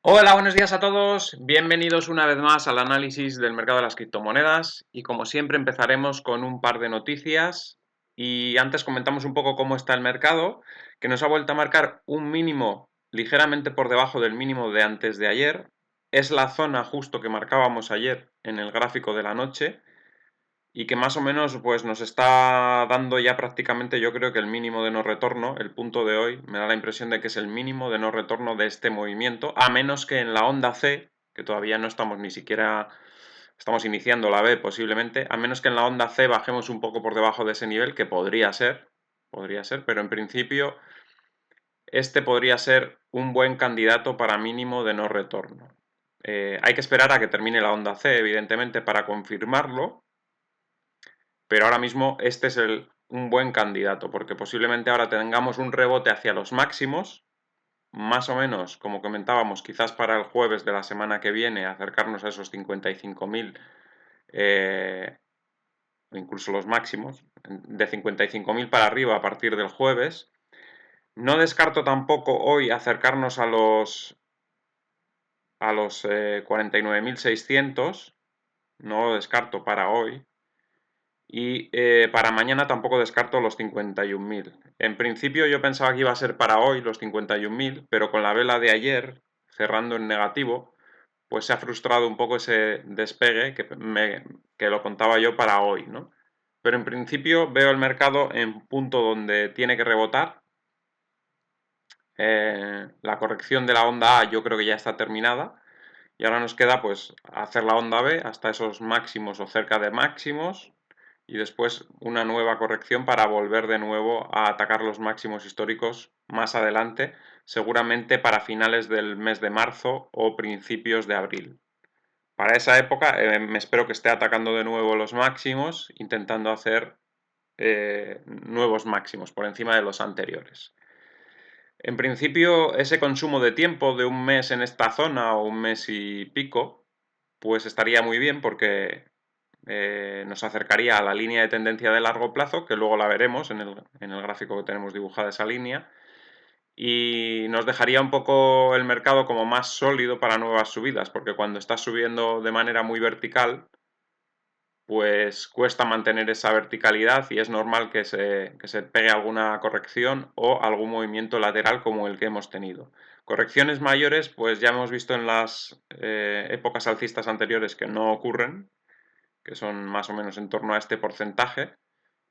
Hola, buenos días a todos. Bienvenidos una vez más al análisis del mercado de las criptomonedas y como siempre empezaremos con un par de noticias y antes comentamos un poco cómo está el mercado, que nos ha vuelto a marcar un mínimo ligeramente por debajo del mínimo de antes de ayer. Es la zona justo que marcábamos ayer en el gráfico de la noche y que más o menos pues nos está dando ya prácticamente, yo creo que el mínimo de no retorno, el punto de hoy, me da la impresión de que es el mínimo de no retorno de este movimiento, a menos que en la onda C, que todavía no estamos ni siquiera, estamos iniciando la B posiblemente, a menos que en la onda C bajemos un poco por debajo de ese nivel, que podría ser, pero en principio este podría ser un buen candidato para mínimo de no retorno. Hay que esperar a que termine la onda C, evidentemente, para confirmarlo, pero ahora mismo este es un buen candidato, porque posiblemente ahora tengamos un rebote hacia los máximos, más o menos, como comentábamos, quizás para el jueves de la semana que viene, acercarnos a esos 55.000, o incluso los máximos, de 55.000 para arriba a partir del jueves. No descarto tampoco hoy acercarnos a los 49.600, no lo descarto para hoy. Y para mañana tampoco descarto los 51.000. En principio yo pensaba que iba a ser para hoy los 51.000, pero con la vela de ayer cerrando en negativo, pues se ha frustrado un poco ese despegue que lo contaba yo para hoy, ¿no? Pero en principio veo el mercado en punto donde tiene que rebotar. La corrección de la onda A yo creo que ya está terminada y ahora nos queda pues hacer la onda B hasta esos máximos o cerca de máximos y después una nueva corrección para volver de nuevo a atacar los máximos históricos más adelante, seguramente para finales del mes de marzo o principios de abril. Para esa época me espero que esté atacando de nuevo los máximos, intentando hacer nuevos máximos por encima de los anteriores. En principio, ese consumo de tiempo de un mes en esta zona o un mes y pico, pues estaría muy bien porque nos acercaría a la línea de tendencia de largo plazo, que luego la veremos en el gráfico que tenemos dibujada esa línea, y nos dejaría un poco el mercado como más sólido para nuevas subidas, porque cuando está subiendo de manera muy vertical, pues cuesta mantener esa verticalidad y es normal que se pegue alguna corrección o algún movimiento lateral como el que hemos tenido. Correcciones mayores, pues ya hemos visto en las épocas alcistas anteriores que no ocurren, que son más o menos en torno a este porcentaje,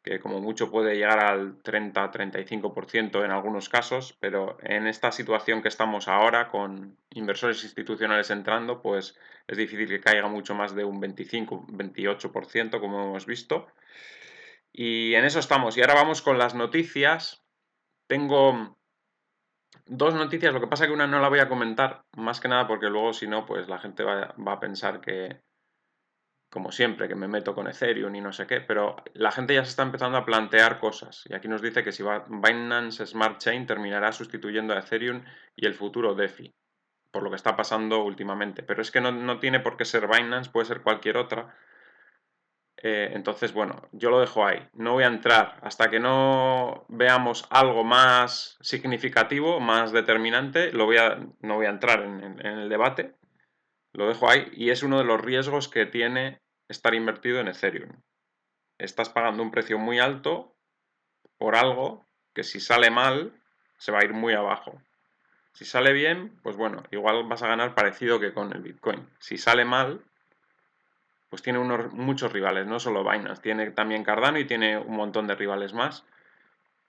que como mucho puede llegar al 30-35% en algunos casos, pero en esta situación que estamos ahora, con inversores institucionales entrando, pues es difícil que caiga mucho más de un 25-28%, como hemos visto. Y en eso estamos. Y ahora vamos con las noticias. Tengo dos noticias, lo que pasa que una no la voy a comentar, más que nada porque luego si no, pues la gente va a pensar que, como siempre, que me meto con Ethereum y no sé qué, pero la gente ya se está empezando a plantear cosas. Y aquí nos dice que si Binance Smart Chain terminará sustituyendo a Ethereum y el futuro DeFi, por lo que está pasando últimamente. Pero es que no tiene por qué ser Binance, puede ser cualquier otra. Entonces, bueno, yo lo dejo ahí. No voy a entrar hasta que no veamos algo más significativo, más determinante, no voy a entrar en el debate. Lo dejo ahí y es uno de los riesgos que tiene estar invertido en Ethereum. Estás pagando un precio muy alto por algo que si sale mal se va a ir muy abajo. Si sale bien, pues bueno, igual vas a ganar parecido que con el Bitcoin. Si sale mal, pues tiene muchos rivales, no solo Binance, tiene también Cardano y tiene un montón de rivales más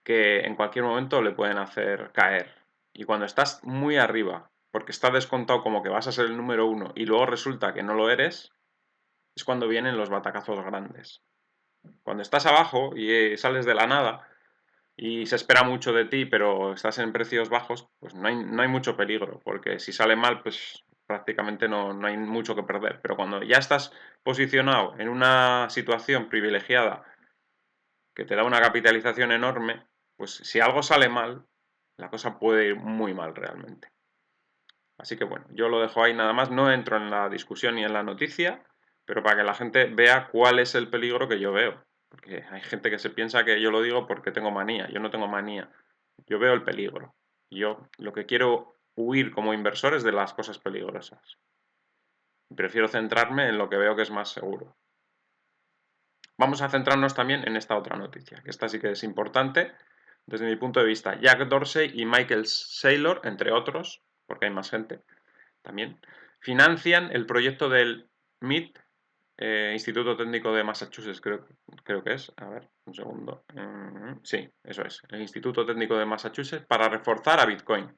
que en cualquier momento le pueden hacer caer. Y cuando estás muy arriba, porque está descontado como que vas a ser el número uno y luego resulta que no lo eres, es cuando vienen los batacazos grandes. Cuando estás abajo y sales de la nada y se espera mucho de ti, pero estás en precios bajos, pues no hay mucho peligro, porque si sale mal, pues prácticamente no hay mucho que perder. Pero cuando ya estás posicionado en una situación privilegiada que te da una capitalización enorme, pues si algo sale mal, la cosa puede ir muy mal realmente. Así que bueno, yo lo dejo ahí nada más, no entro en la discusión ni en la noticia, pero para que la gente vea cuál es el peligro que yo veo. Porque hay gente que se piensa que yo lo digo porque tengo manía, yo no tengo manía, yo veo el peligro. Yo lo que quiero huir como inversores de las cosas peligrosas. Prefiero centrarme en lo que veo que es más seguro. Vamos a centrarnos también en esta otra noticia, que esta sí que es importante desde mi punto de vista. Jack Dorsey y Michael Saylor, entre otros, porque hay más gente también, financian el proyecto del MIT, Instituto Técnico de Massachusetts, creo que es. A ver, un segundo. Sí, eso es. El Instituto Técnico de Massachusetts para reforzar a Bitcoin.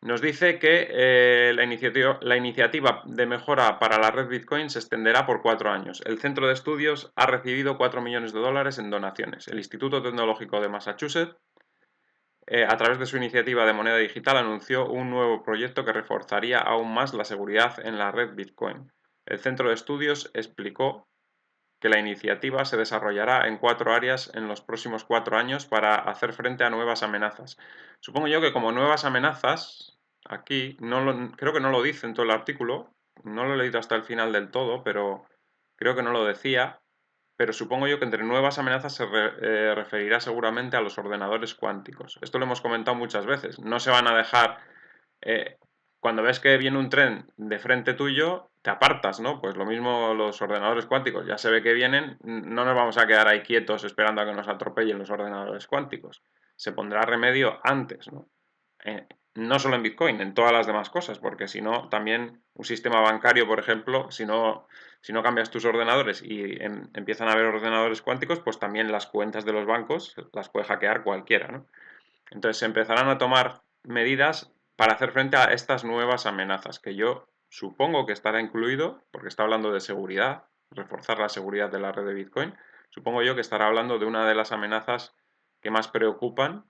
Nos dice que la iniciativa de mejora para la red Bitcoin se extenderá por 4 años. El centro de estudios ha recibido 4 millones de dólares en donaciones. El Instituto Tecnológico de Massachusetts, a través de su iniciativa de moneda digital, anunció un nuevo proyecto que reforzaría aún más la seguridad en la red Bitcoin. El centro de estudios explicó que la iniciativa se desarrollará en 4 áreas en los próximos 4 años para hacer frente a nuevas amenazas. Supongo yo que como nuevas amenazas, aquí creo que no lo dice en todo el artículo, no lo he leído hasta el final del todo, pero creo que no lo decía, pero supongo yo que entre nuevas amenazas se referirá seguramente a los ordenadores cuánticos. Esto lo hemos comentado muchas veces, no se van a dejar... eh, cuando ves que viene un tren de frente tuyo, te apartas, ¿no? Pues lo mismo los ordenadores cuánticos, ya se ve que vienen, no nos vamos a quedar ahí quietos esperando a que nos atropellen los ordenadores cuánticos. Se pondrá remedio antes, ¿no? No solo en Bitcoin, en todas las demás cosas, porque si no, también un sistema bancario, por ejemplo, si no cambias tus ordenadores y empiezan a haber ordenadores cuánticos, pues también las cuentas de los bancos las puede hackear cualquiera, ¿no? Entonces se empezarán a tomar medidas para hacer frente a estas nuevas amenazas, que yo supongo que estará incluido, porque está hablando de seguridad, reforzar la seguridad de la red de Bitcoin, supongo yo que estará hablando de una de las amenazas que más preocupan,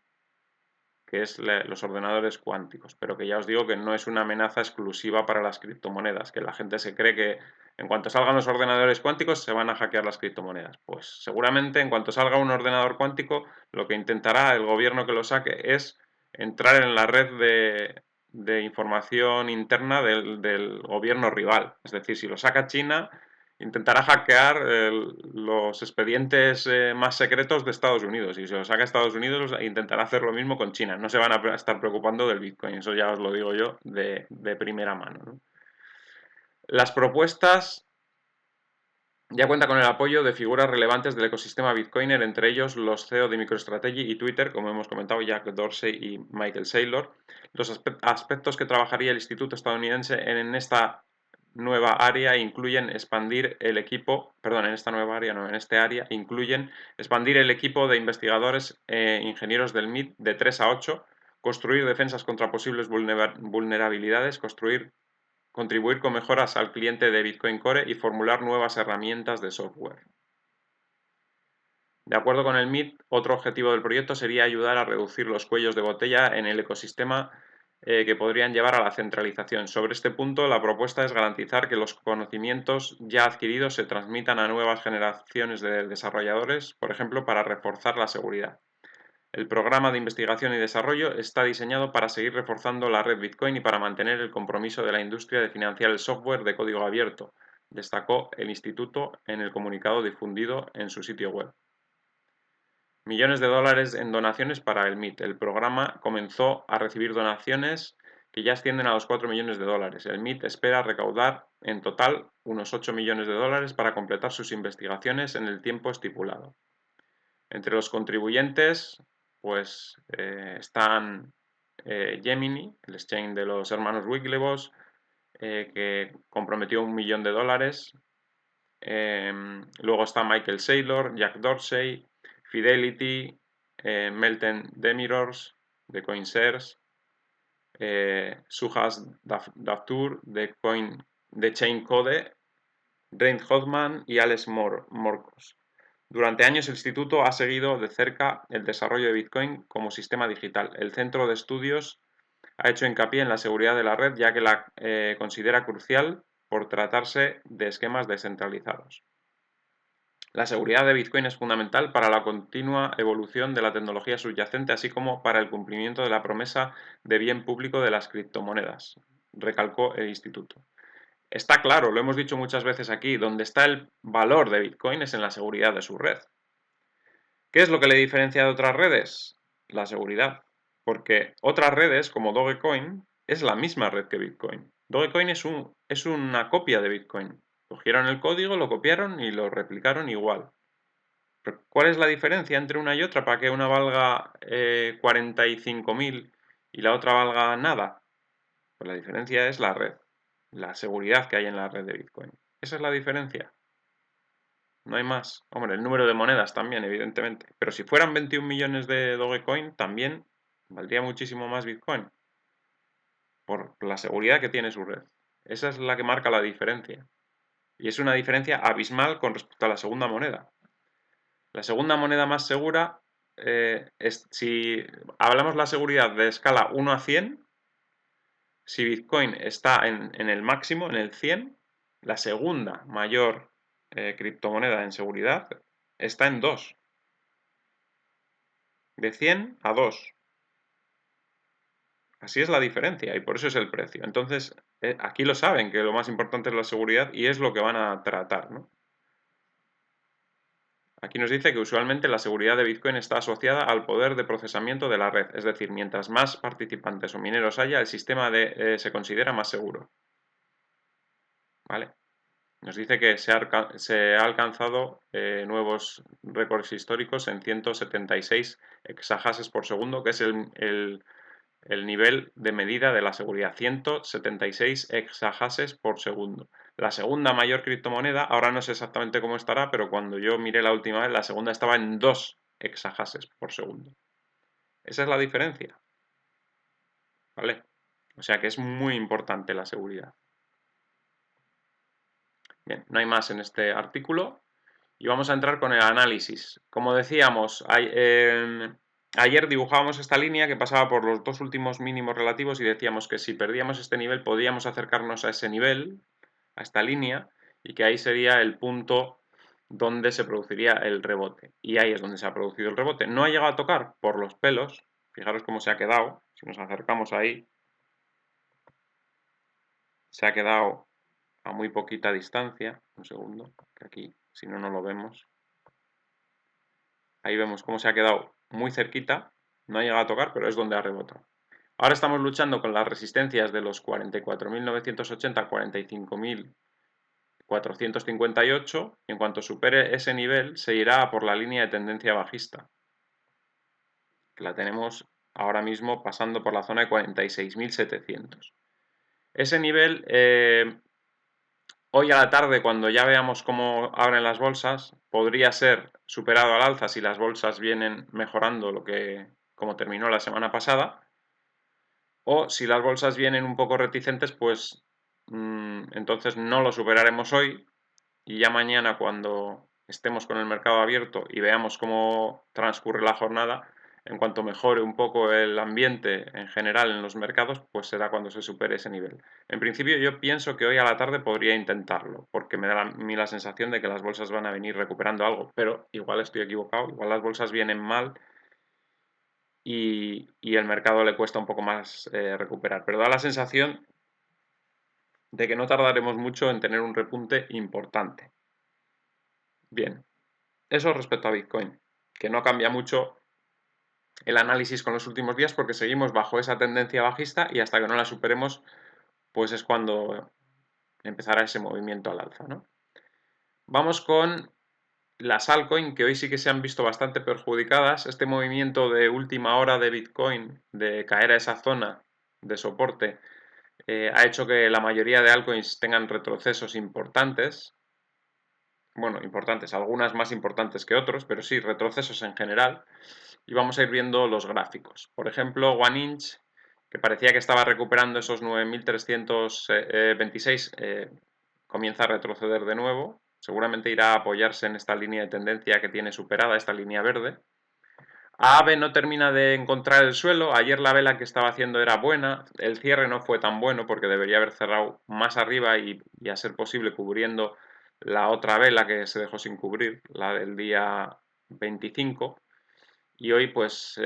que es los ordenadores cuánticos, pero que ya os digo que no es una amenaza exclusiva para las criptomonedas, que la gente se cree que en cuanto salgan los ordenadores cuánticos se van a hackear las criptomonedas. Pues seguramente en cuanto salga un ordenador cuántico, lo que intentará el gobierno que lo saque es entrar en la red de información interna del gobierno rival. Es decir, si lo saca China, intentará hackear los expedientes más secretos de Estados Unidos. Y si lo saca Estados Unidos, intentará hacer lo mismo con China. No se van a estar preocupando del Bitcoin. Eso ya os lo digo yo de primera mano, ¿no? Las propuestas ya cuentan con el apoyo de figuras relevantes del ecosistema Bitcoiner, entre ellos los CEO de MicroStrategy y Twitter, como hemos comentado, Jack Dorsey y Michael Saylor. Los aspectos que trabajaría el Instituto estadounidense en esta nueva área incluyen expandir el equipo, perdón, en esta nueva área, no, en este área incluyen expandir el equipo de investigadores e ingenieros del MIT de 3 a 8, construir defensas contra posibles vulnerabilidades, contribuir con mejoras al cliente de Bitcoin Core y formular nuevas herramientas de software. De acuerdo con el MIT, otro objetivo del proyecto sería ayudar a reducir los cuellos de botella en el ecosistema que podrían llevar a la centralización. Sobre este punto, la propuesta es garantizar que los conocimientos ya adquiridos se transmitan a nuevas generaciones de desarrolladores, por ejemplo, para reforzar la seguridad. El programa de investigación y desarrollo está diseñado para seguir reforzando la red Bitcoin y para mantener el compromiso de la industria de financiar el software de código abierto, destacó el instituto en el comunicado difundido en su sitio web. Millones de dólares en donaciones para el MIT. El programa comenzó a recibir donaciones que ya ascienden a los 4 millones de dólares. El MIT espera recaudar en total unos 8 millones de dólares para completar sus investigaciones en el tiempo estipulado. Entre los contribuyentes, pues están Gemini, el exchange de los hermanos Wigleboss, que comprometió $1 millón de dólares. Luego está Michael Saylor, Jack Dorsey, Fidelity, Meltem Demirors de CoinShares, Suhas Daftur de ChainCode, Reid Hoffman y Alex Morcos. Durante años el instituto ha seguido de cerca el desarrollo de Bitcoin como sistema digital. El centro de estudios ha hecho hincapié en la seguridad de la red, ya que la considera crucial por tratarse de esquemas descentralizados. La seguridad de Bitcoin es fundamental para la continua evolución de la tecnología subyacente, así como para el cumplimiento de la promesa de bien público de las criptomonedas, recalcó el instituto. Está claro, lo hemos dicho muchas veces aquí, donde está el valor de Bitcoin es en la seguridad de su red. ¿Qué es lo que le diferencia de otras redes? La seguridad. Porque otras redes, como Dogecoin, es la misma red que Bitcoin. Dogecoin es una copia de Bitcoin. Cogieron el código, lo copiaron y lo replicaron igual. Pero ¿cuál es la diferencia entre una y otra para que una valga 45.000 y la otra valga nada? Pues la diferencia es la red, la seguridad que hay en la red de Bitcoin. Esa es la diferencia. No hay más. Hombre, el número de monedas también, evidentemente. Pero si fueran 21 millones de Dogecoin, también valdría muchísimo más Bitcoin. Por la seguridad que tiene su red. Esa es la que marca la diferencia. Y es una diferencia abismal con respecto a la segunda moneda. La segunda moneda más segura, si hablamos la seguridad de escala 1 a 100, si Bitcoin está en el máximo, en el 100, la segunda mayor criptomoneda en seguridad está en 2. De 100 a 2. Así es la diferencia y por eso es el precio. Entonces, aquí lo saben, que lo más importante es la seguridad y es lo que van a tratar, ¿no? Aquí nos dice que usualmente la seguridad de Bitcoin está asociada al poder de procesamiento de la red, es decir, mientras más participantes o mineros haya, el sistema se considera más seguro. ¿Vale? Nos dice que se ha alcanzado nuevos récords históricos en 176 exahashes por segundo, que es el nivel de medida de la seguridad, 176 exahashes por segundo. La segunda mayor criptomoneda, ahora no sé exactamente cómo estará, pero cuando yo miré la última vez, la segunda estaba en 2 exahashes por segundo. Esa es la diferencia. ¿Vale? O sea que es muy importante la seguridad. Bien, no hay más en este artículo. Y vamos a entrar con el análisis. Como decíamos, ayer dibujábamos esta línea que pasaba por los dos últimos mínimos relativos y decíamos que si perdíamos este nivel podíamos acercarnos a ese nivel, a esta línea, y que ahí sería el punto donde se produciría el rebote. Y ahí es donde se ha producido el rebote. No ha llegado a tocar por los pelos. Fijaros cómo se ha quedado. Si nos acercamos ahí, se ha quedado a muy poquita distancia. Un segundo, que aquí, si no, no lo vemos. Ahí vemos cómo se ha quedado muy cerquita, no ha llegado a tocar, pero es donde ha rebotado. Ahora estamos luchando con las resistencias de los 44.980 a 45.458. En cuanto supere ese nivel, se irá por la línea de tendencia bajista, que la tenemos ahora mismo pasando por la zona de 46.700. Ese nivel, hoy a la tarde, cuando ya veamos cómo abren las bolsas, podría ser superado al alza si las bolsas vienen mejorando como terminó la semana pasada, o si las bolsas vienen un poco reticentes, pues entonces no lo superaremos hoy y ya mañana, cuando estemos con el mercado abierto y veamos cómo transcurre la jornada, en cuanto mejore un poco el ambiente en general en los mercados, pues será cuando se supere ese nivel. En principio yo pienso que hoy a la tarde podría intentarlo, porque me da a mí la sensación de que las bolsas van a venir recuperando algo, pero igual estoy equivocado, igual las bolsas vienen mal y el mercado le cuesta un poco más recuperar, pero da la sensación de que no tardaremos mucho en tener un repunte importante. Bien, eso respecto a Bitcoin, que no cambia mucho el análisis con los últimos días porque seguimos bajo esa tendencia bajista y hasta que no la superemos, pues es cuando empezará ese movimiento al alza, ¿no? Vamos con las altcoins, que hoy sí que se han visto bastante perjudicadas. Este movimiento de última hora de Bitcoin, de caer a esa zona de soporte, ha hecho que la mayoría de altcoins tengan retrocesos importantes. Bueno, importantes, algunas más importantes que otros, pero sí, retrocesos en general. Y vamos a ir viendo los gráficos. Por ejemplo, OneInch, que parecía que estaba recuperando esos 9.326, comienza a retroceder de nuevo. Seguramente irá a apoyarse en esta línea de tendencia que tiene superada, esta línea verde. AAVE no termina de encontrar el suelo. Ayer la vela que estaba haciendo era buena. El cierre no fue tan bueno porque debería haber cerrado más arriba y a ser posible cubriendo la otra vela que se dejó sin cubrir, la del día 25. Y hoy pues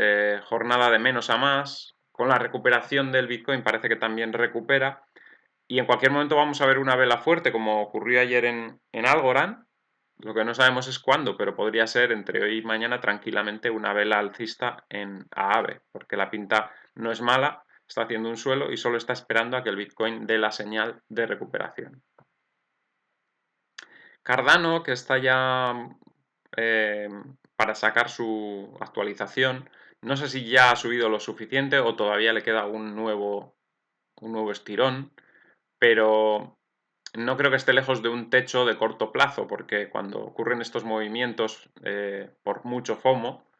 jornada de menos a más. Con la recuperación del Bitcoin parece que también recupera. Y en cualquier momento vamos a ver una vela fuerte como ocurrió ayer en Algorand. Lo que no sabemos es cuándo, pero podría ser entre hoy y mañana tranquilamente una vela alcista en AAVE, porque la pinta no es mala, está haciendo un suelo y solo está esperando a que el Bitcoin dé la señal de recuperación. Cardano, que está ya eh, para sacar su actualización, no sé si ya ha subido lo suficiente o todavía le queda un nuevo estirón, pero no creo que esté lejos de un techo de corto plazo, porque cuando ocurren estos movimientos por mucho FOMO,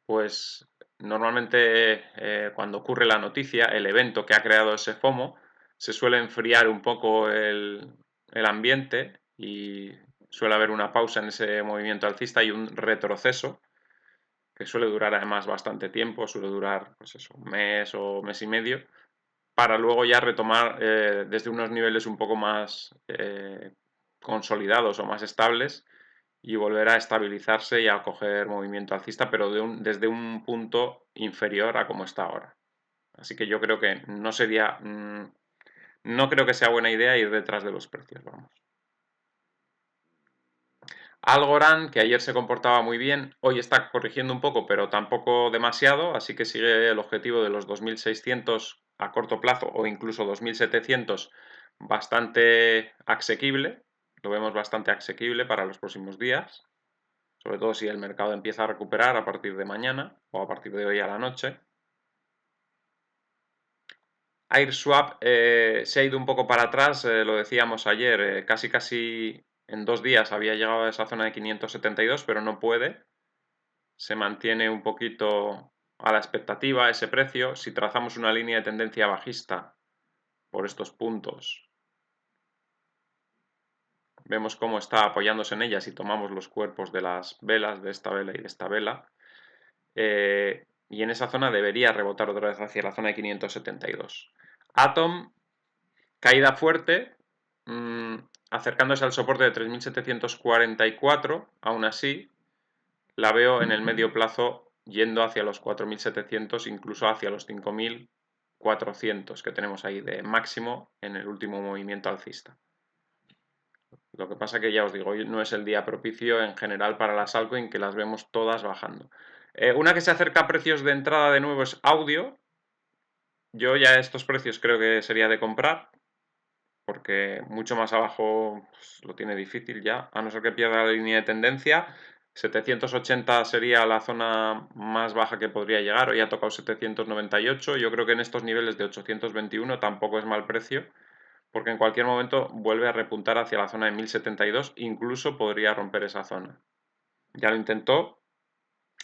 pues normalmente cuando ocurre la noticia, el evento que ha creado ese FOMO, se suele enfriar un poco el ambiente y suele haber una pausa en ese movimiento alcista y un retroceso que suele durar además bastante tiempo, suele durar pues eso, un mes o mes y medio, para luego ya retomar desde unos niveles un poco más consolidados o más estables y volver a estabilizarse y a coger movimiento alcista, pero desde un punto inferior a como está ahora. Así que yo creo que no sería, no creo que sea buena idea ir detrás de los precios, vamos. Algorand, que ayer se comportaba muy bien, hoy está corrigiendo un poco, pero tampoco demasiado, así que sigue el objetivo de los 2.600 a corto plazo o incluso 2.700 bastante asequible, lo vemos bastante asequible para los próximos días, sobre todo si el mercado empieza a recuperar a partir de mañana o a partir de hoy a la noche. AirSwap se ha ido un poco para atrás, lo decíamos ayer, casi en 2 días había llegado a esa zona de 572, pero no puede. Se mantiene un poquito a la expectativa ese precio. Si trazamos una línea de tendencia bajista por estos puntos, vemos cómo está apoyándose en ellas y tomamos los cuerpos de las velas, de esta vela y de esta vela. Y en esa zona debería rebotar otra vez hacia la zona de 572. Atom, caída fuerte, acercándose al soporte de 3.744, aún así la veo en el medio plazo yendo hacia los 4.700, incluso hacia los 5.400 que tenemos ahí de máximo en el último movimiento alcista. Lo que pasa que ya os digo, hoy no es el día propicio en general para las altcoins, que las vemos todas bajando. Una que se acerca a precios de entrada de nuevo es Audio. Yo ya estos precios creo que sería de comprar, porque mucho más abajo pues, lo tiene difícil ya, a no ser que pierda la línea de tendencia. 780 sería la zona más baja que podría llegar, hoy ha tocado 798, yo creo que en estos niveles de 821 tampoco es mal precio, porque en cualquier momento vuelve a repuntar hacia la zona de 1072, incluso podría romper esa zona. Ya lo intentó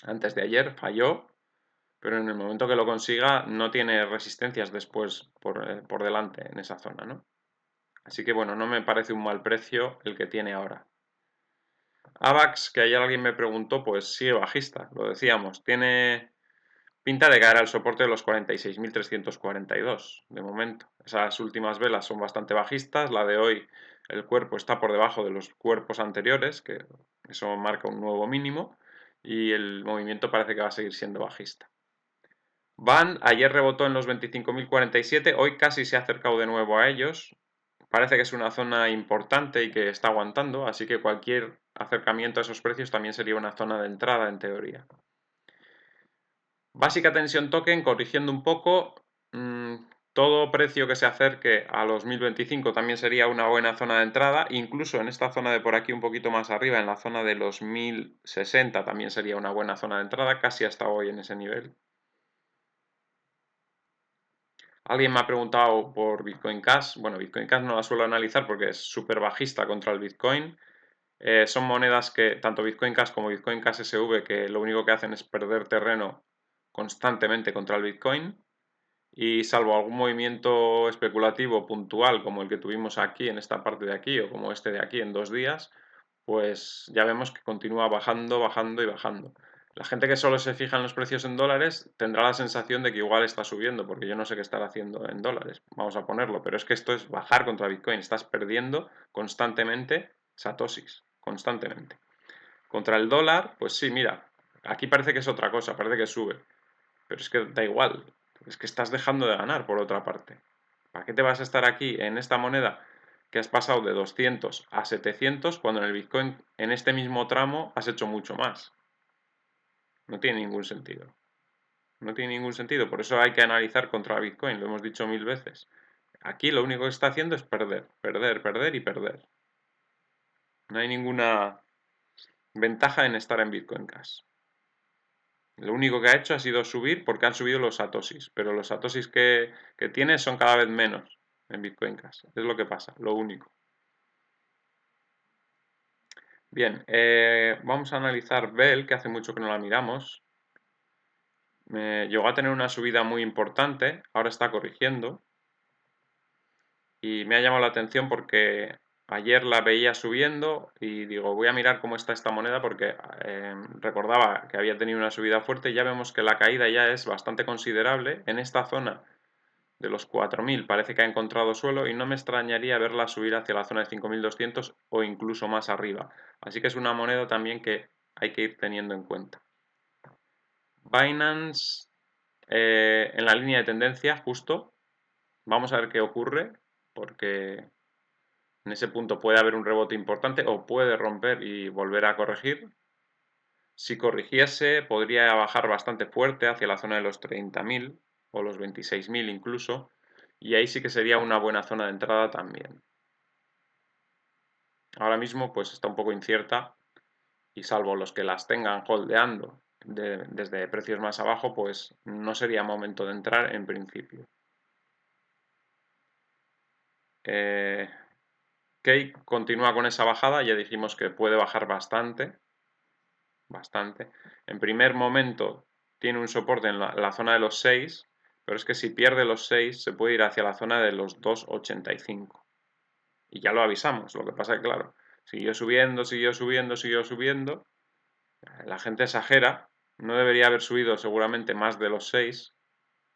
antes de ayer, falló, pero en el momento que lo consiga no tiene resistencias después por delante en esa zona, ¿no? Así que bueno, no me parece un mal precio el que tiene ahora. AVAX, que ayer alguien me preguntó, pues sigue bajista, lo decíamos. Tiene pinta de caer al soporte de los 46.342 de momento. Esas últimas velas son bastante bajistas. La de hoy, el cuerpo está por debajo de los cuerpos anteriores, que eso marca un nuevo mínimo. Y el movimiento parece que va a seguir siendo bajista. Van, ayer rebotó en los 25.047, hoy casi se ha acercado de nuevo a ellos. Parece que es una zona importante y que está aguantando, así que cualquier acercamiento a esos precios también sería una zona de entrada en teoría. Básica tensión token, corrigiendo un poco, todo precio que se acerque a los 1025 también sería una buena zona de entrada, incluso en esta zona de por aquí un poquito más arriba, en la zona de los 1060 también sería una buena zona de entrada, casi hasta hoy en ese nivel. Alguien me ha preguntado por Bitcoin Cash. Bueno, Bitcoin Cash no la suelo analizar porque es súper bajista contra el Bitcoin. Son monedas que, tanto Bitcoin Cash como Bitcoin Cash SV, que lo único que hacen es perder terreno constantemente contra el Bitcoin. Y salvo algún movimiento especulativo puntual como el que tuvimos aquí en esta parte de aquí o como este de aquí en 2 días, pues ya vemos que continúa bajando, bajando y bajando. La gente que solo se fija en los precios en dólares tendrá la sensación de que igual está subiendo, porque yo no sé qué estar haciendo en dólares, vamos a ponerlo, pero es que esto es bajar contra Bitcoin, estás perdiendo constantemente satoshis, constantemente. Contra el dólar, pues sí, mira, aquí parece que es otra cosa, parece que sube, pero es que da igual, es que estás dejando de ganar por otra parte. ¿Para qué te vas a estar aquí en esta moneda que has pasado de 200 a 700 cuando en el Bitcoin en este mismo tramo has hecho mucho más. No tiene ningún sentido. No tiene ningún sentido, por eso hay que analizar contra Bitcoin, lo hemos dicho 1000 veces. Aquí lo único que está haciendo es perder, perder, perder y perder. No hay ninguna ventaja en estar en Bitcoin Cash. Lo único que ha hecho ha sido subir porque han subido los satoshis, pero los satoshis que tiene son cada vez menos en Bitcoin Cash. Es lo que pasa, lo único. Bien, vamos a analizar Bell, que hace mucho que no la miramos. Llegó a tener una subida muy importante, ahora está corrigiendo. Y me ha llamado la atención porque ayer la veía subiendo y digo, voy a mirar cómo está esta moneda porque recordaba que había tenido una subida fuerte y ya vemos que la caída ya es bastante considerable. En esta zona de los 4.000 parece que ha encontrado suelo y no me extrañaría verla subir hacia la zona de 5.200 o incluso más arriba. Así que es una moneda también que hay que ir teniendo en cuenta. Binance en la línea de tendencia justo. Vamos a ver qué ocurre porque en ese punto puede haber un rebote importante o puede romper y volver a corregir. Si corrigiese, podría bajar bastante fuerte hacia la zona de los 30.000 o los 26.000 incluso, y ahí sí que sería una buena zona de entrada también. Ahora mismo pues está un poco incierta y salvo los que las tengan holdeando desde precios más abajo, pues no sería momento de entrar en principio. Cake continúa con esa bajada, ya dijimos que puede bajar bastante. En primer momento tiene un soporte en la zona de los 6, pero es que si pierde los 6 se puede ir hacia la zona de los 2,85. Y ya lo avisamos, lo que pasa es que claro, siguió subiendo, siguió subiendo, siguió subiendo. La gente exagera, no debería haber subido seguramente más de los 6.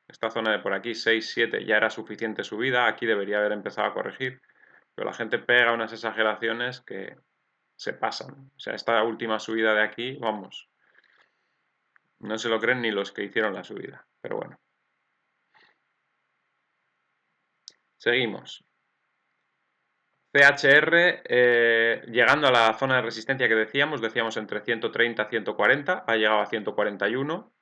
Esta zona de por aquí, 6, 7, ya era suficiente subida, aquí debería haber empezado a corregir. Pero la gente pega unas exageraciones que se pasan. O sea, esta última subida de aquí, vamos, no se lo creen ni los que hicieron la subida. Pero bueno. Seguimos. CHR, llegando a la zona de resistencia que decíamos entre 130 y 140, ha llegado a 141.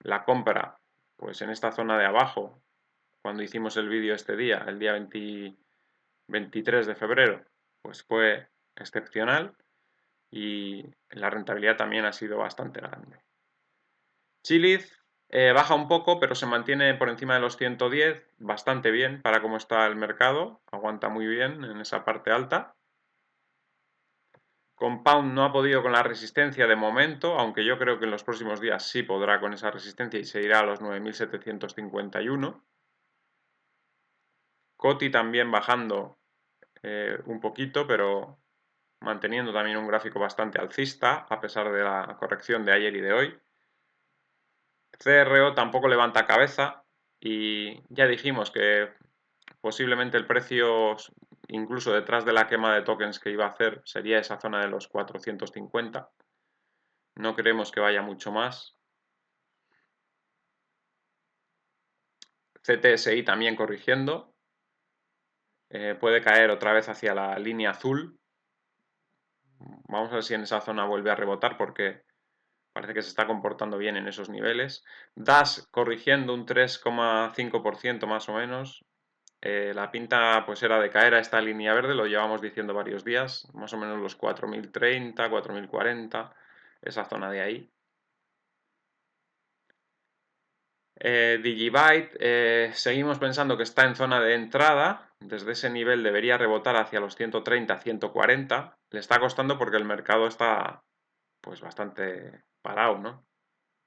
La compra, pues en esta zona de abajo, cuando hicimos el vídeo este día, el día 23 de febrero, pues fue excepcional y la rentabilidad también ha sido bastante grande. Chiliz baja un poco, pero se mantiene por encima de los 110, bastante bien para cómo está el mercado, aguanta muy bien en esa parte alta. Compound no ha podido con la resistencia de momento, aunque yo creo que en los próximos días sí podrá con esa resistencia y se irá a los 9.751. Coti también bajando un poquito, pero manteniendo también un gráfico bastante alcista, a pesar de la corrección de ayer y de hoy. CRO tampoco levanta cabeza y ya dijimos que posiblemente el precio, incluso detrás de la quema de tokens que iba a hacer, sería esa zona de los 450. No creemos que vaya mucho más. CTSI también corrigiendo. Puede caer otra vez hacia la línea azul. Vamos a ver si en esa zona vuelve a rebotar porque parece que se está comportando bien en esos niveles. DAS corrigiendo un 3,5% más o menos. La pinta pues era de caer a esta línea verde, lo llevamos diciendo varios días, más o menos los 4.030, 4.040, esa zona de ahí. Digibyte, seguimos pensando que está en zona de entrada, desde ese nivel debería rebotar hacia los 130, 140, le está costando porque el mercado está pues bastante parado, ¿no?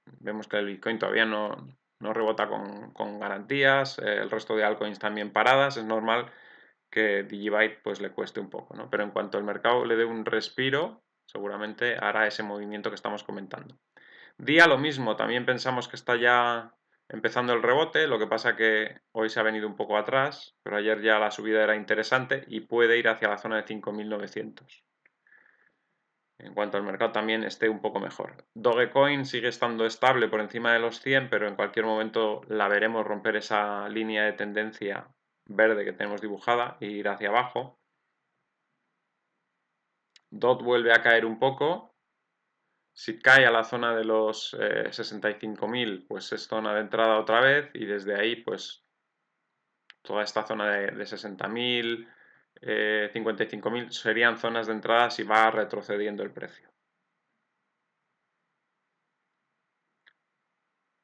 Vemos que el Bitcoin todavía no rebota con garantías, el resto de altcoins también paradas, es normal que Digibyte pues le cueste un poco, ¿no? Pero en cuanto el mercado le dé un respiro, seguramente hará ese movimiento que estamos comentando. Día lo mismo, también pensamos que está ya empezando el rebote, lo que pasa que hoy se ha venido un poco atrás, pero ayer ya la subida era interesante y puede ir hacia la zona de 5.900. En cuanto al mercado también esté un poco mejor. Dogecoin sigue estando estable por encima de los 100, pero en cualquier momento la veremos romper esa línea de tendencia verde que tenemos dibujada e ir hacia abajo. DOT vuelve a caer un poco. Si cae a la zona de los 65.000, pues es zona de entrada otra vez, y desde ahí, pues toda esta zona de 60.000, 55.000 serían zonas de entrada si va retrocediendo el precio.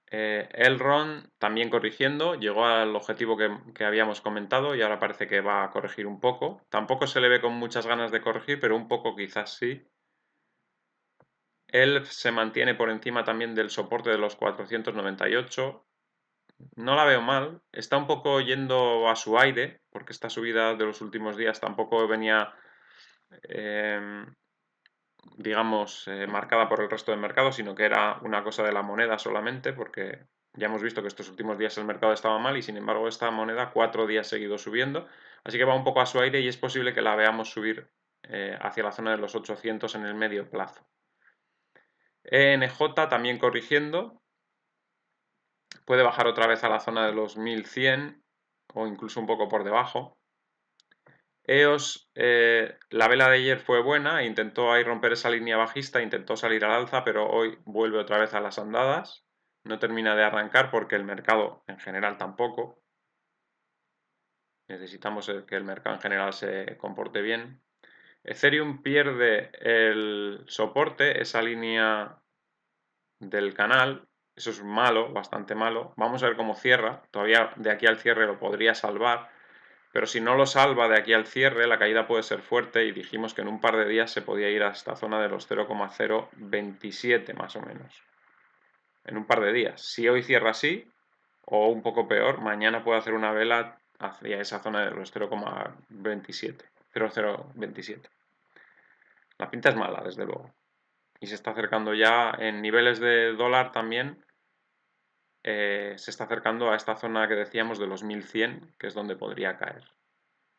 Elrond también corrigiendo, llegó al objetivo que habíamos comentado y ahora parece que va a corregir un poco. Tampoco se le ve con muchas ganas de corregir, pero un poco quizás sí. ELF se mantiene por encima también del soporte de los 498. No la veo mal, está un poco yendo a su aire, porque esta subida de los últimos días tampoco venía, digamos, marcada por el resto del mercado, sino que era una cosa de la moneda solamente, porque ya hemos visto que estos últimos días el mercado estaba mal y sin embargo esta moneda 4 días seguidos subiendo, así que va un poco a su aire y es posible que la veamos subir hacia la zona de los 800 en el medio plazo. ENJ también corrigiendo, puede bajar otra vez a la zona de los 1100 o incluso un poco por debajo. EOS, la vela de ayer fue buena, intentó ahí romper esa línea bajista, intentó salir al alza, pero hoy vuelve otra vez a las andadas. No termina de arrancar porque el mercado en general tampoco. Necesitamos que el mercado en general se comporte bien. Ethereum pierde el soporte, esa línea del canal. Eso es malo, bastante malo. Vamos a ver cómo cierra. Todavía de aquí al cierre lo podría salvar. Pero si no lo salva de aquí al cierre, la caída puede ser fuerte y dijimos que en un par de días se podía ir a esta zona de los 0,027 más o menos. En un par de días. Si hoy cierra así, o un poco peor, mañana puede hacer una vela hacia esa zona de los 0,27. 0,027. La pinta es mala, desde luego. Y se está acercando ya en niveles de dólar también. Se está acercando a esta zona que decíamos de los 1100, que es donde podría caer.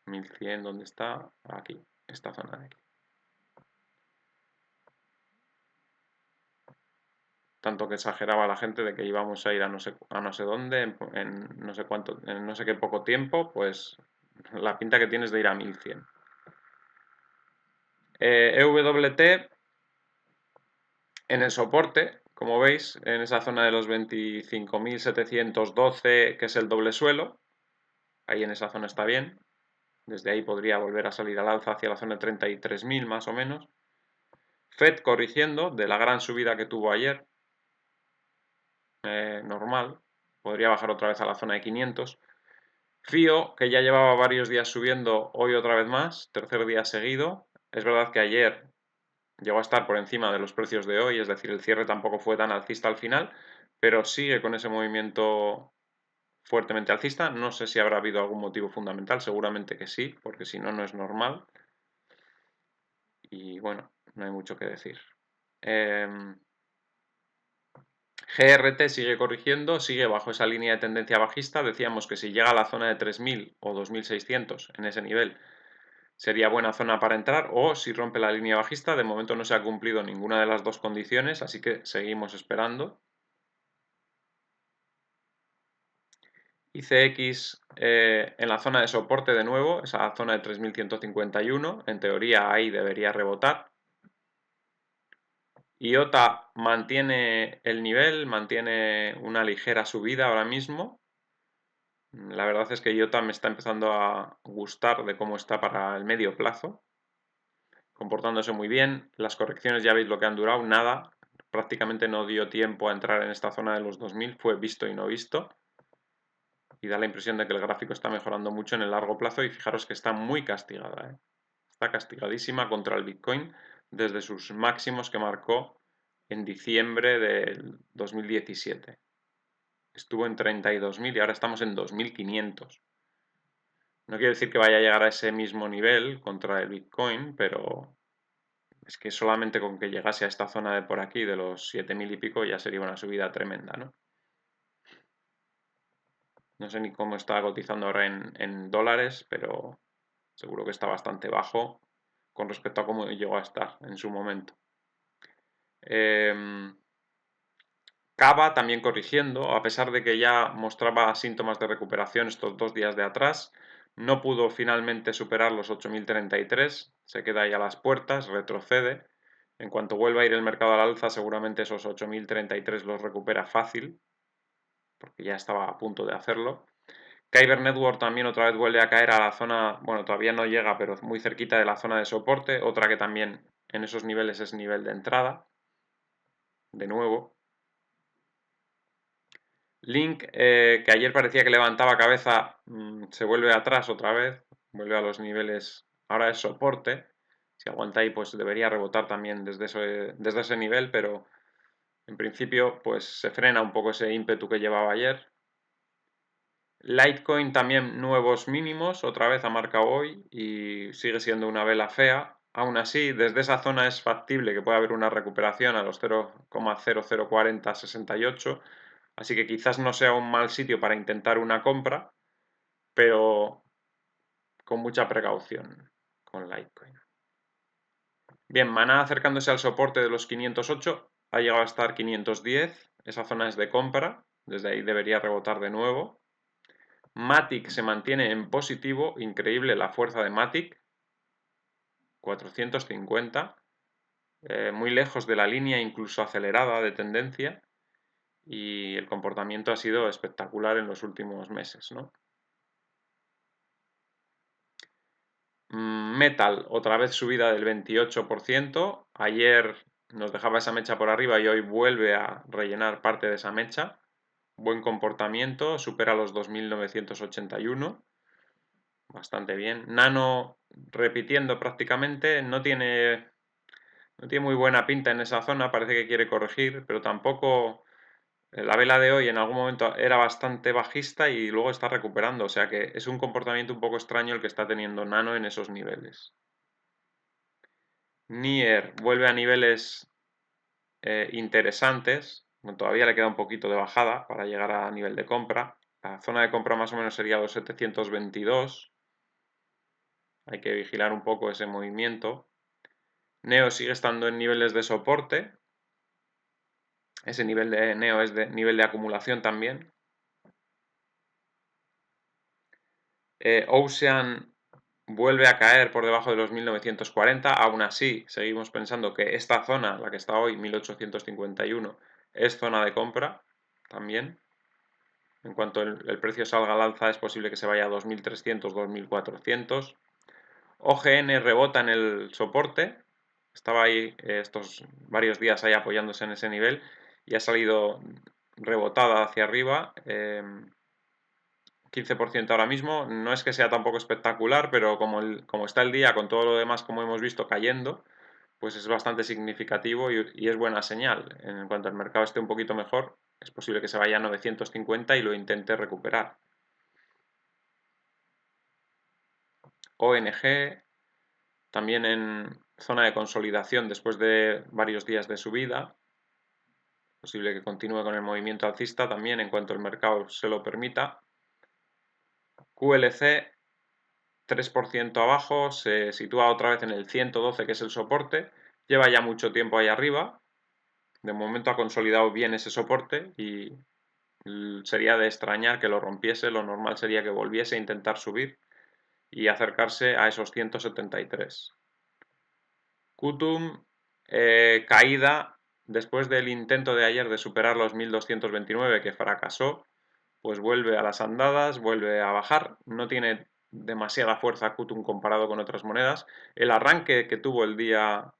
1100, ¿dónde está? Aquí, esta zona de aquí. Tanto que exageraba la gente de que íbamos a ir a no sé dónde, en no sé cuánto, en no sé qué poco tiempo, pues la pinta que tienes de ir a 1100. EWT en el soporte, como veis, en esa zona de los 25.712, que es el doble suelo, ahí en esa zona está bien. Desde ahí podría volver a salir al alza hacia la zona de 33.000 más o menos. FED corrigiendo de la gran subida que tuvo ayer, normal, podría bajar otra vez a la zona de 500. FIO, que ya llevaba varios días subiendo, hoy otra vez más, tercer día seguido. Es verdad que ayer llegó a estar por encima de los precios de hoy, es decir, el cierre tampoco fue tan alcista al final, pero sigue con ese movimiento fuertemente alcista. No sé si habrá habido algún motivo fundamental, seguramente que sí, porque si no, no es normal. Y bueno, no hay mucho que decir. GRT sigue corrigiendo, sigue bajo esa línea de tendencia bajista. Decíamos que si llega a la zona de 3.000 o 2.600 en ese nivel sería buena zona para entrar, o si rompe la línea bajista. De momento no se ha cumplido ninguna de las dos condiciones, así que seguimos esperando. ICX en la zona de soporte de nuevo, esa zona de 3.151, en teoría ahí debería rebotar. IOTA mantiene el nivel, mantiene una ligera subida ahora mismo. La verdad es que IOTA me está empezando a gustar de cómo está para el medio plazo, comportándose muy bien. Las correcciones ya veis lo que han durado, nada, prácticamente no dio tiempo a entrar en esta zona de los 2000, fue visto y no visto. Y da la impresión de que el gráfico está mejorando mucho en el largo plazo y fijaros que está muy castigada, ¿eh? Está castigadísima contra el Bitcoin desde sus máximos que marcó en diciembre del 2017. Estuvo en 32.000 y ahora estamos en 2.500. No quiere decir que vaya a llegar a ese mismo nivel contra el Bitcoin, pero es que solamente con que llegase a esta zona de por aquí, de los 7.000 y pico, ya sería una subida tremenda, ¿no? No sé ni cómo está cotizando ahora en dólares, pero seguro que está bastante bajo con respecto a cómo llegó a estar en su momento. Cava también corrigiendo, a pesar de que ya mostraba síntomas de recuperación estos 2 días de atrás, No pudo finalmente superar los 8.033, se queda ahí a las puertas, retrocede. En cuanto vuelva a ir el mercado al alza, seguramente esos 8.033 los recupera fácil, porque ya estaba a punto de hacerlo. Kyber Network también otra vez vuelve a caer a la zona, bueno, todavía no llega, pero muy cerquita de la zona de soporte, otra que también en esos niveles es nivel de entrada, de nuevo. Link, que ayer parecía que levantaba cabeza, se vuelve atrás otra vez, vuelve a los niveles, ahora es soporte, si aguanta ahí pues debería rebotar también desde ese nivel, pero en principio pues se frena un poco ese ímpetu que llevaba ayer. Litecoin también nuevos mínimos, otra vez ha marcado hoy y sigue siendo una vela fea. Aún así, desde esa zona es factible que pueda haber una recuperación a los 0,004068, así que quizás no sea un mal sitio para intentar una compra, pero con mucha precaución con Litecoin. Bien, Mana acercándose al soporte de los 508, ha llegado a estar 510, esa zona es de compra, desde ahí debería rebotar de nuevo. Matic se mantiene en positivo, increíble la fuerza de Matic, 450, muy lejos de la línea incluso acelerada de tendencia, y el comportamiento ha sido espectacular en los últimos meses, ¿no? Metal, otra vez subida del 28%, ayer nos dejaba esa mecha por arriba y hoy vuelve a rellenar parte de esa mecha, buen comportamiento, supera los 2.981, bastante bien. Nano repitiendo prácticamente, no tiene muy buena pinta en esa zona, parece que quiere corregir, pero tampoco la vela de hoy en algún momento era bastante bajista y luego está recuperando, o sea que es un comportamiento un poco extraño el que está teniendo Nano en esos niveles. Nier vuelve a niveles interesantes, todavía le queda un poquito de bajada para llegar a nivel de compra. La zona de compra más o menos sería los 722. Hay que vigilar un poco ese movimiento. Neo sigue estando en niveles de soporte. Ese nivel de Neo es de nivel de acumulación también. Ocean vuelve a caer por debajo de los 1940. Aún así, seguimos pensando que esta zona, la que está hoy, 1851, es zona de compra también. En cuanto el precio salga al alza, es posible que se vaya a 2300, 2400. OGN rebota en el soporte. Estaba ahí estos varios días ahí apoyándose en ese nivel y ha salido rebotada hacia arriba. 15% ahora mismo. No es que sea tampoco espectacular, pero como está el día con todo lo demás, como hemos visto, cayendo, pues es bastante significativo y es buena señal. En cuanto el mercado esté un poquito mejor, es posible que se vaya a 950 y lo intente recuperar. ONG, también en zona de consolidación después de varios días de subida. Posible que continúe con el movimiento alcista también en cuanto el mercado se lo permita. QLC 3% abajo, se sitúa otra vez en el 112 que es el soporte, lleva ya mucho tiempo ahí arriba, de momento ha consolidado bien ese soporte y sería de extrañar que lo rompiese, lo normal sería que volviese a intentar subir y acercarse a esos 173. Kutum, caída después del intento de ayer de superar los 1229 que fracasó, pues vuelve a las andadas, vuelve a bajar, no tiene demasiada fuerza Kutum comparado con otras monedas. El arranque que tuvo el día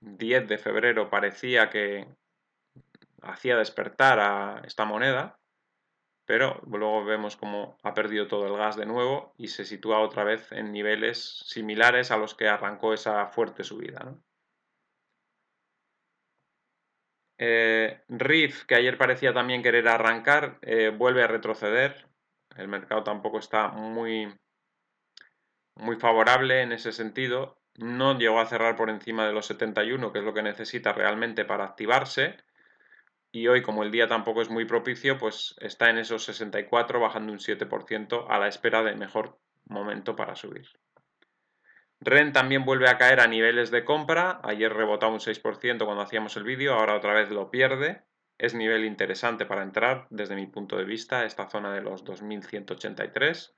10 de febrero parecía que hacía despertar a esta moneda, pero luego vemos cómo ha perdido todo el gas de nuevo y se sitúa otra vez en niveles similares a los que arrancó esa fuerte subida, ¿no? Riff, que ayer parecía también querer arrancar, vuelve a retroceder. El mercado tampoco está muy favorable en ese sentido. No llegó a cerrar por encima de los 71, que es lo que necesita realmente para activarse. Y hoy, como el día tampoco es muy propicio, pues está en esos 64, bajando un 7% a la espera de mejor momento para subir. REN también vuelve a caer a niveles de compra. Ayer rebotaba un 6% cuando hacíamos el vídeo, ahora otra vez lo pierde. Es nivel interesante para entrar desde mi punto de vista, esta zona de los 2183.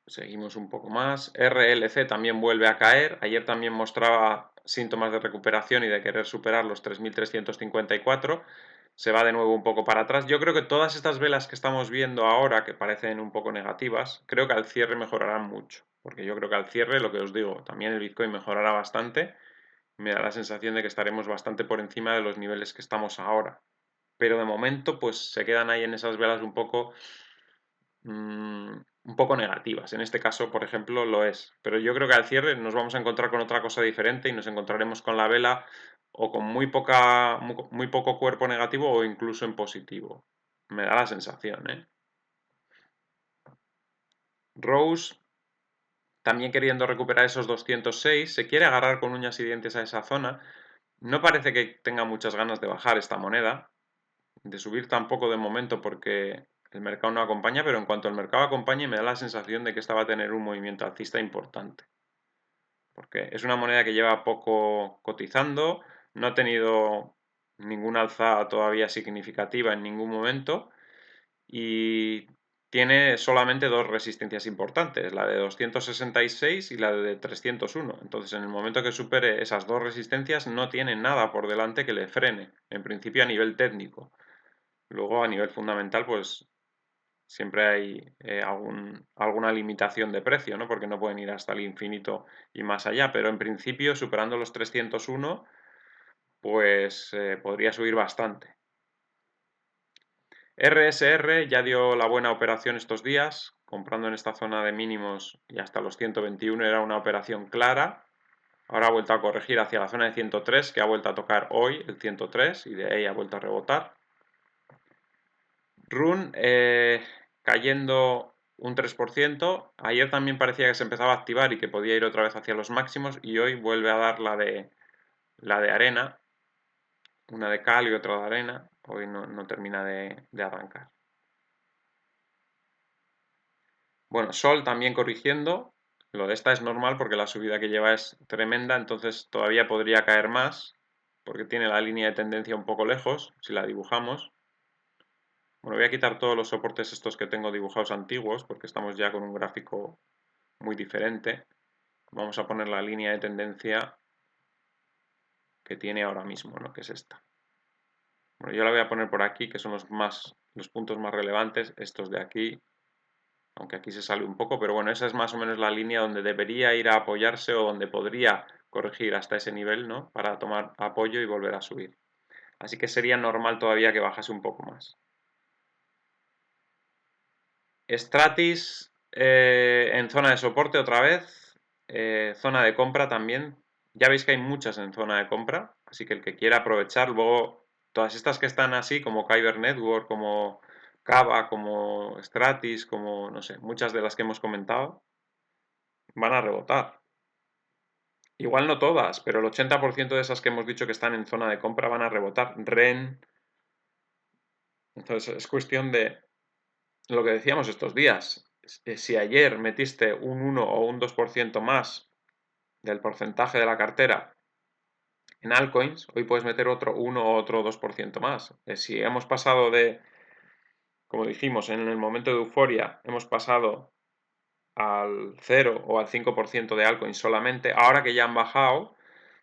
Seguimos un poco más. RLC también vuelve a caer. Ayer también mostraba síntomas de recuperación y de querer superar los 3.354. Se va de nuevo un poco para atrás. Yo creo que todas estas velas que estamos viendo ahora, que parecen un poco negativas, creo que al cierre mejorarán mucho. Porque yo creo que al cierre, lo que os digo, también el Bitcoin mejorará bastante. Me da la sensación de que estaremos bastante por encima de los niveles que estamos ahora. Pero de momento, pues se quedan ahí en esas velas un poco negativas. En este caso, por ejemplo, lo es. Pero yo creo que al cierre nos vamos a encontrar con otra cosa diferente y nos encontraremos con la vela o con muy poco cuerpo negativo o incluso en positivo. Me da la sensación, ¿eh? Rose, también queriendo recuperar esos 206, se quiere agarrar con uñas y dientes a esa zona. No parece que tenga muchas ganas de bajar esta moneda, de subir tampoco de momento porque el mercado no acompaña, pero en cuanto el mercado acompañe me da la sensación de que esta va a tener un movimiento alcista importante. Porque es una moneda que lleva poco cotizando, no ha tenido ninguna alzada todavía significativa en ningún momento y tiene solamente dos resistencias importantes, la de 266 y la de 301. Entonces, en el momento que supere esas dos resistencias, no tiene nada por delante que le frene, en principio a nivel técnico. Luego, a nivel fundamental, pues siempre hay alguna limitación de precio, ¿no? Porque no pueden ir hasta el infinito y más allá, pero en principio, superando los 301, pues podría subir bastante. RSR ya dio la buena operación estos días, comprando en esta zona de mínimos y hasta los 121 era una operación clara. Ahora ha vuelto a corregir hacia la zona de 103, que ha vuelto a tocar hoy el 103 y de ahí ha vuelto a rebotar. Run cayendo un 3%. Ayer también parecía que se empezaba a activar y que podía ir otra vez hacia los máximos y hoy vuelve a dar la de arena, una de cal y otra de arena. Hoy no termina de arrancar. Bueno, Sol también corrigiendo. Lo de esta es normal porque la subida que lleva es tremenda, entonces todavía podría caer más porque tiene la línea de tendencia un poco lejos, si la dibujamos. Bueno, voy a quitar todos los soportes estos que tengo dibujados antiguos porque estamos ya con un gráfico muy diferente. Vamos a poner la línea de tendencia que tiene ahora mismo, ¿no? Que es esta. Bueno, yo la voy a poner por aquí, que son los puntos más relevantes, estos de aquí, aunque aquí se sale un poco, pero bueno, esa es más o menos la línea donde debería ir a apoyarse o donde podría corregir hasta ese nivel, ¿no? Para tomar apoyo y volver a subir. Así que sería normal todavía que bajase un poco más. Stratis en zona de soporte otra vez, zona de compra también. Ya veis que hay muchas en zona de compra, así que el que quiera aprovechar, luego todas estas que están así, como Kyber Network, como Kava, como Stratis, como no sé, muchas de las que hemos comentado, van a rebotar. Igual no todas, pero el 80% de esas que hemos dicho que están en zona de compra van a rebotar. REN. Entonces es cuestión de lo que decíamos estos días. Si ayer metiste un 1 o un 2% más del porcentaje de la cartera en altcoins, hoy puedes meter otro 1 o otro 2% más. Si hemos pasado de, como dijimos, en el momento de euforia, hemos pasado al 0 o al 5% de altcoins solamente, ahora que ya han bajado,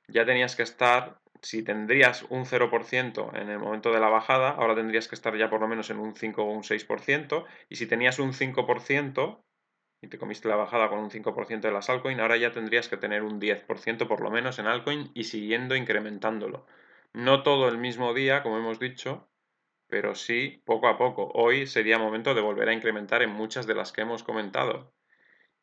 ya tenías que estar, si tendrías un 0% en el momento de la bajada, ahora tendrías que estar ya por lo menos en un 5 o un 6%, y si tenías un 5% y te comiste la bajada con un 5% de las altcoins, ahora ya tendrías que tener un 10% por lo menos en altcoin y siguiendo incrementándolo. No todo el mismo día, como hemos dicho, pero sí poco a poco. Hoy sería momento de volver a incrementar en muchas de las que hemos comentado.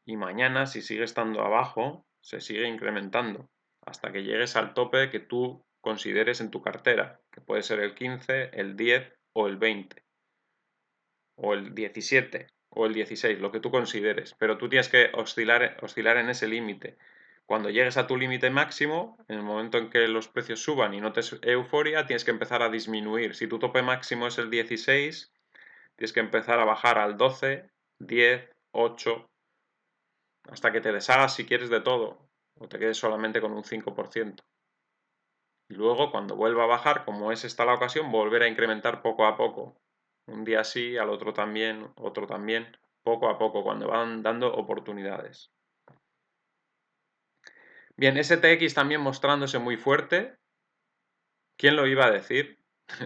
Y mañana, si sigue estando abajo, se sigue incrementando hasta que llegues al tope que tú consideres en tu cartera, que puede ser el 15, el 10 o el 20, o el 17 o el 16, lo que tú consideres, pero tú tienes que oscilar en ese límite. Cuando llegues a tu límite máximo, en el momento en que los precios suban y notes euforia, tienes que empezar a disminuir. Si tu tope máximo es el 16, tienes que empezar a bajar al 12, 10, 8, hasta que te deshagas si quieres de todo, o te quedes solamente con un 5%. Y luego, cuando vuelva a bajar, como es esta la ocasión, volver a incrementar poco a poco. Un día sí, al otro también, otro también. poco a poco, cuando van dando oportunidades. Bien, STX también mostrándose muy fuerte. ¿Quién lo iba a decir?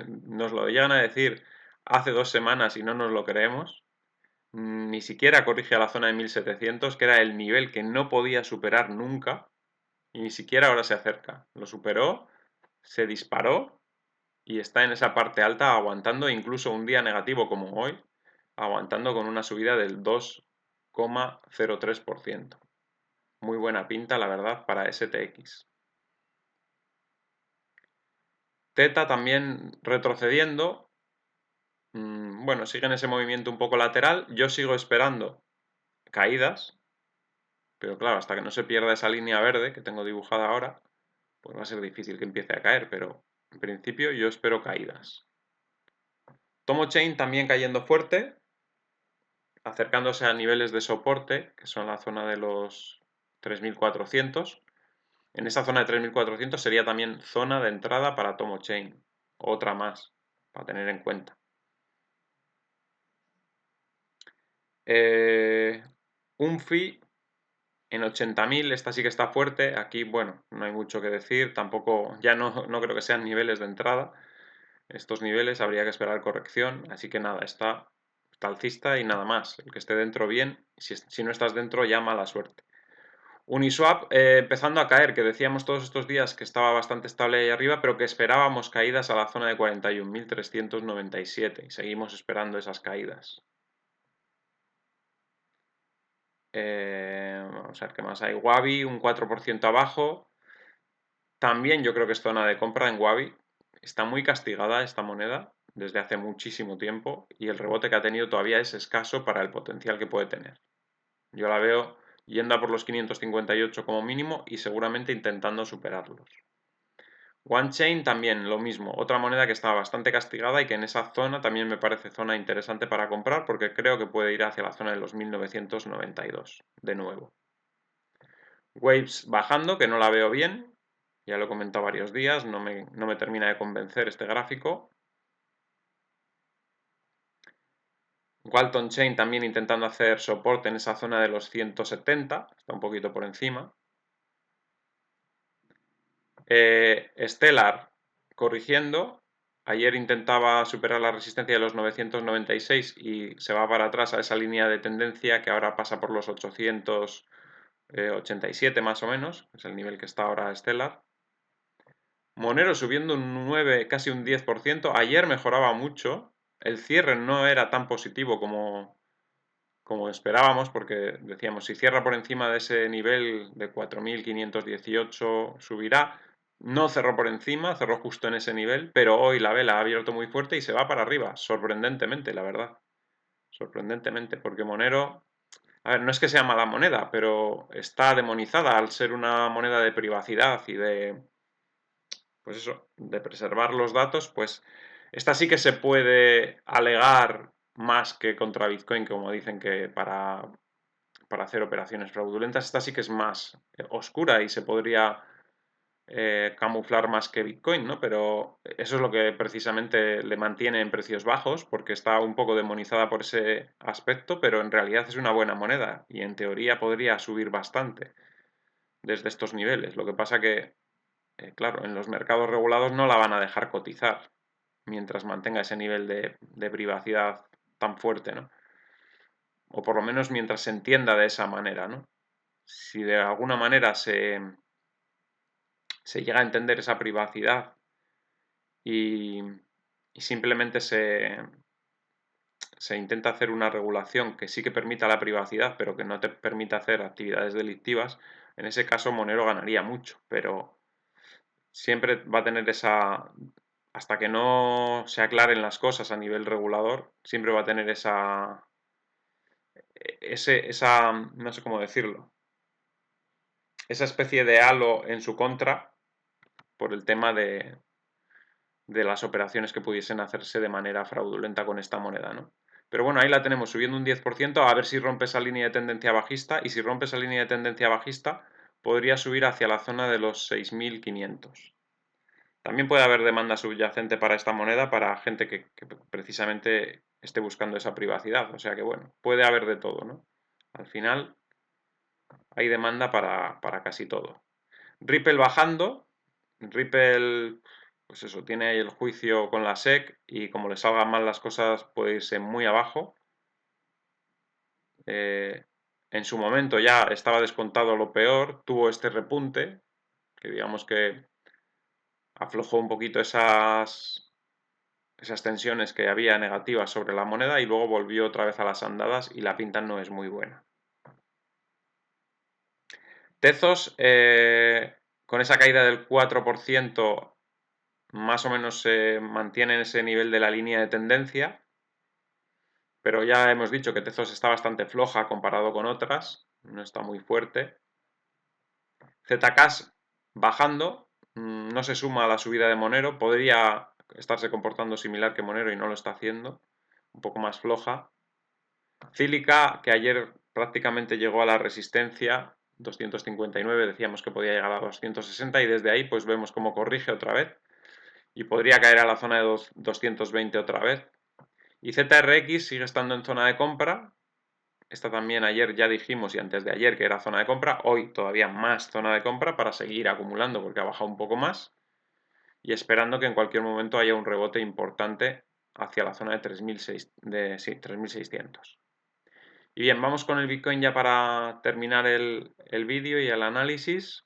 Nos lo llegan a decir hace 2 semanas y no nos lo creemos. Ni siquiera corrige a la zona de 1700, que era el nivel que no podía superar nunca, y ni siquiera ahora se acerca. Lo superó, se disparó y está en esa parte alta aguantando incluso un día negativo como hoy, aguantando con una subida del 2,03%. Muy buena pinta, la verdad, para STX. Teta también retrocediendo. Bueno, sigue en ese movimiento un poco lateral. Yo sigo esperando caídas, pero claro, hasta que no se pierda esa línea verde que tengo dibujada ahora, pues va a ser difícil que empiece a caer, pero en principio yo espero caídas. Tomo Chain también cayendo fuerte, acercándose a niveles de soporte, que son la zona de los 3400. En esa zona de 3400 sería también zona de entrada para Tomo Chain, otra más, para tener en cuenta. Un fee en 80.000, esta sí que está fuerte. Aquí, bueno, no hay mucho que decir. Tampoco, ya no creo que sean niveles de entrada. Estos niveles habría que esperar corrección. Así que nada, está alcista y nada más. El que esté dentro, bien. Si no estás dentro, ya mala suerte. Uniswap empezando a caer, que decíamos todos estos días que estaba bastante estable ahí arriba, pero que esperábamos caídas a la zona de 41.397. Y seguimos esperando esas caídas. Vamos a ver qué más hay. Wabi, un 4% abajo. También yo creo que es zona de compra en Wabi. Está muy castigada esta moneda desde hace muchísimo tiempo y el rebote que ha tenido todavía es escaso para el potencial que puede tener. Yo la veo yendo a por los 558 como mínimo y seguramente intentando superarlos. OneChain también lo mismo, otra moneda que está bastante castigada y que en esa zona también me parece zona interesante para comprar porque creo que puede ir hacia la zona de los 1992 de nuevo. Waves bajando, que no la veo bien, ya lo he comentado varios días, no me termina de convencer este gráfico. Walton Chain también intentando hacer soporte en esa zona de los 170, está un poquito por encima. Stellar corrigiendo, ayer intentaba superar la resistencia de los 996 y se va para atrás a esa línea de tendencia que ahora pasa por los 887 más o menos, es el nivel que está ahora Stellar. Monero subiendo un 9, casi un 10%. Ayer mejoraba mucho. El cierre no era tan positivo como esperábamos, porque decíamos, si cierra por encima de ese nivel de 4.518 subirá. No cerró por encima, cerró justo en ese nivel, pero hoy la vela ha abierto muy fuerte y se va para arriba, sorprendentemente, la verdad. Sorprendentemente, porque Monero, a ver, no es que sea mala moneda, pero está demonizada al ser una moneda de privacidad y de, pues eso, de preservar los datos, pues esta sí que se puede alegar más que contra Bitcoin, como dicen que para hacer operaciones fraudulentas, esta sí que es más oscura y se podría camuflar más que Bitcoin, ¿no? Pero eso es lo que precisamente le mantiene en precios bajos, porque está un poco demonizada por ese aspecto, pero en realidad es una buena moneda y en teoría podría subir bastante desde estos niveles. Lo que pasa que claro, en los mercados regulados no la van a dejar cotizar mientras mantenga ese nivel de privacidad tan fuerte, ¿no? O por lo menos mientras se entienda de esa manera, ¿no? Si de alguna manera se llega a entender esa privacidad y simplemente se intenta hacer una regulación que sí que permita la privacidad, pero que no te permita hacer actividades delictivas, en ese caso Monero ganaría mucho, pero siempre va a tener esa, hasta que no se aclaren las cosas a nivel regulador, siempre va a tener no sé cómo decirlo, esa especie de halo en su contra por el tema de las operaciones que pudiesen hacerse de manera fraudulenta con esta moneda, ¿no? Pero bueno, ahí la tenemos subiendo un 10%, a ver si rompe esa línea de tendencia bajista, y si rompe esa línea de tendencia bajista, podría subir hacia la zona de los 6.500. También puede haber demanda subyacente para esta moneda para gente que precisamente esté buscando esa privacidad. O sea que bueno, puede haber de todo, ¿no? Al final hay demanda para casi todo. Ripple bajando. Ripple, pues eso, tiene ahí el juicio con la SEC y como le salgan mal las cosas puede irse muy abajo. En su momento ya estaba descontado lo peor, tuvo este repunte, que digamos que aflojó un poquito esas tensiones que había negativas sobre la moneda y luego volvió otra vez a las andadas y la pinta no es muy buena. Tezos, con esa caída del 4%, más o menos se mantiene en ese nivel de la línea de tendencia, pero ya hemos dicho que Tezos está bastante floja comparado con otras, no está muy fuerte. Zcash bajando, no se suma a la subida de Monero, podría estarse comportando similar que Monero y no lo está haciendo, un poco más floja. Cílica, que ayer prácticamente llegó a la resistencia 259, decíamos que podía llegar a 260 y desde ahí pues vemos cómo corrige otra vez y podría caer a la zona de 220 otra vez. Y ZRX sigue estando en zona de compra. Esta también ayer ya dijimos y antes de ayer que era zona de compra, hoy todavía más zona de compra para seguir acumulando porque ha bajado un poco más y esperando que en cualquier momento haya un rebote importante hacia la zona de 3.600. Y bien, vamos con el Bitcoin ya para terminar el vídeo y el análisis.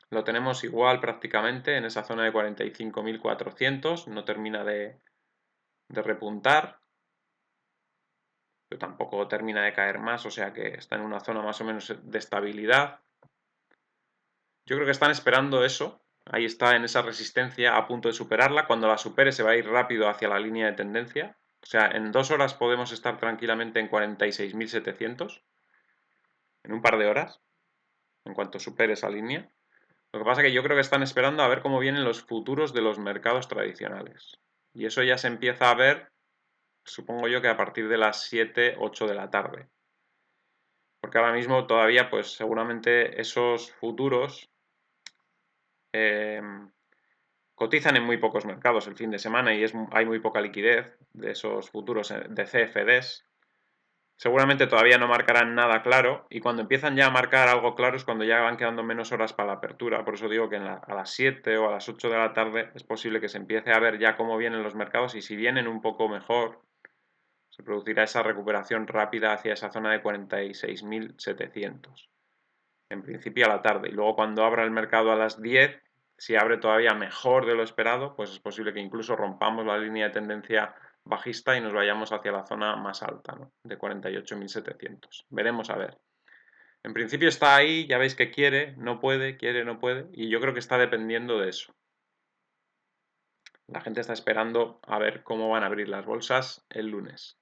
Lo tenemos igual prácticamente en esa zona de 45.400, no termina de repuntar, pero tampoco termina de caer más, o sea que está en una zona más o menos de estabilidad. Yo creo que están esperando eso, ahí está en esa resistencia a punto de superarla, cuando la supere se va a ir rápido hacia la línea de tendencia, o sea, en 2 horas podemos estar tranquilamente en 46.700, en un par de horas, en cuanto supere esa línea. Lo que pasa es que yo creo que están esperando a ver cómo vienen los futuros de los mercados tradicionales. Y eso ya se empieza a ver, supongo yo que a partir de las 7, 8 de la tarde. Porque ahora mismo todavía, pues seguramente esos futuros cotizan en muy pocos mercados el fin de semana y hay muy poca liquidez de esos futuros de CFDs. Seguramente todavía no marcarán nada claro y cuando empiezan ya a marcar algo claro es cuando ya van quedando menos horas para la apertura. Por eso digo que a las 7 o a las 8 de la tarde es posible que se empiece a ver ya cómo vienen los mercados y si vienen un poco mejor se producirá esa recuperación rápida hacia esa zona de 46.700. En principio a la tarde y luego cuando abra el mercado a las 10, si abre todavía mejor de lo esperado, pues es posible que incluso rompamos la línea de tendencia bajista y nos vayamos hacia la zona más alta, ¿no? De 48.700. Veremos a ver. En principio está ahí, ya veis que quiere, no puede, y yo creo que está dependiendo de eso. La gente está esperando a ver cómo van a abrir las bolsas el lunes.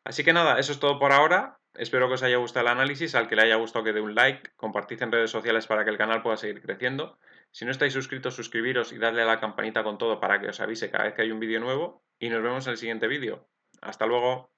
Así que nada, eso es todo por ahora. Espero que os haya gustado el análisis. Al que le haya gustado que dé un like, compartid en redes sociales para que el canal pueda seguir creciendo. Si no estáis suscritos, suscribiros y darle a la campanita con todo para que os avise cada vez que hay un vídeo nuevo. Y nos vemos en el siguiente vídeo. Hasta luego.